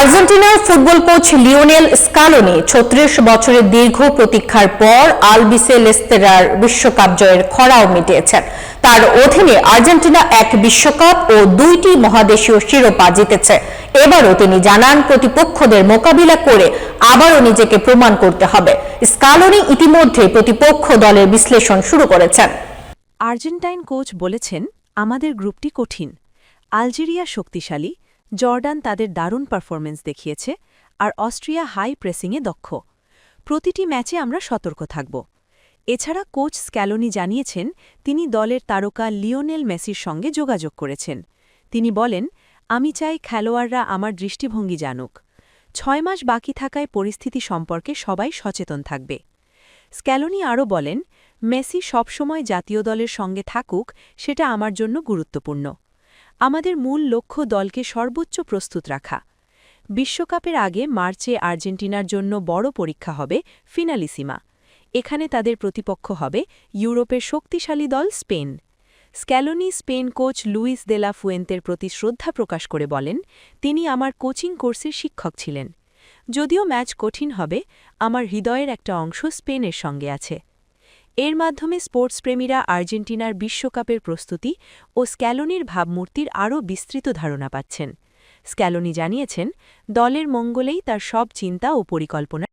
আর্জেন্টিনার football coach Lionel Scaloni ৩৬ বছরের দীর্ঘ প্রতীক্ষার পর আলবিসেলেস্তেরার বিশ্বকাপ জয়ের খরাও মিটিয়েছেন। তার অধীনে আর্জেন্টিনা এক বিশ্বকাপ ও ২টি মহাদেশীয় শিরোপা জিতেছে। এবারও তিনি জানান, প্রতিপক্ষদের মোকাবিলা করে আবারও নিজেকে প্রমাণ করতে হবে। স্কালোনি ইতিমধ্যে প্রতিপক্ষ দলের বিশ্লেষণ শুরু করেছেন। আর্জেন্টাইন কোচ বলেছেন, আমাদের গ্রুপটি কঠিন। আলজেরিয়া শক্তিশালী, জর্ডান তাদের দারুণ পারফরমেন্স দেখিয়েছে, আর অস্ট্রিয়া হাই প্রেসিংয়ে দক্ষ। প্রতিটি ম্যাচে আমরা সতর্ক থাকব। এছাড়া কোচ স্ক্যালোনি জানিয়েছেন, তিনি দলের তারকা লিওনেল মেসির সঙ্গে যোগাযোগ করেছেন। তিনি বলেন, আমি চাই খেলোয়াড়রা আমার দৃষ্টিভঙ্গি জানুক। ৬ মাস বাকি থাকায় পরিস্থিতি সম্পর্কে সবাই সচেতন থাকবে। স্ক্যালোনি আরও বলেন, মেসি সবসময় জাতীয় দলের সঙ্গে থাকুক, সেটা আমার জন্য গুরুত্বপূর্ণ। আমাদের মূল লক্ষ্য দলকে সর্বোচ্চ প্রস্তুত রাখা। বিশ্বকাপের আগে মার্চে আর্জেন্টিনার জন্য বড় পরীক্ষা হবে ফিনালিসিমা। এখানে তাদের প্রতিপক্ষ হবে ইউরোপের শক্তিশালী দল Spain. Scaloni Spain coach Luis de la ফুয়েন্তের প্রতি শ্রদ্ধা প্রকাশ করে বলেন, তিনি আমার কোচিং কোর্সের শিক্ষক ছিলেন। যদিও ম্যাচ কঠিন হবে, আমার হৃদয়ের একটা অংশ স্পেনের সঙ্গে আছে। এর মাধ্যমে স্পোর্টসপ্রেমীরা আর্জেন্টিনার বিশ্বকাপের প্রস্তুতি ও স্ক্যালোনির ভাবমূর্তির আরও বিস্তৃত ধারণা পাচ্ছেন। স্ক্যালোনি জানিয়েছেন, দলের মঙ্গলেই তার সব চিন্তা ও পরিকল্পনা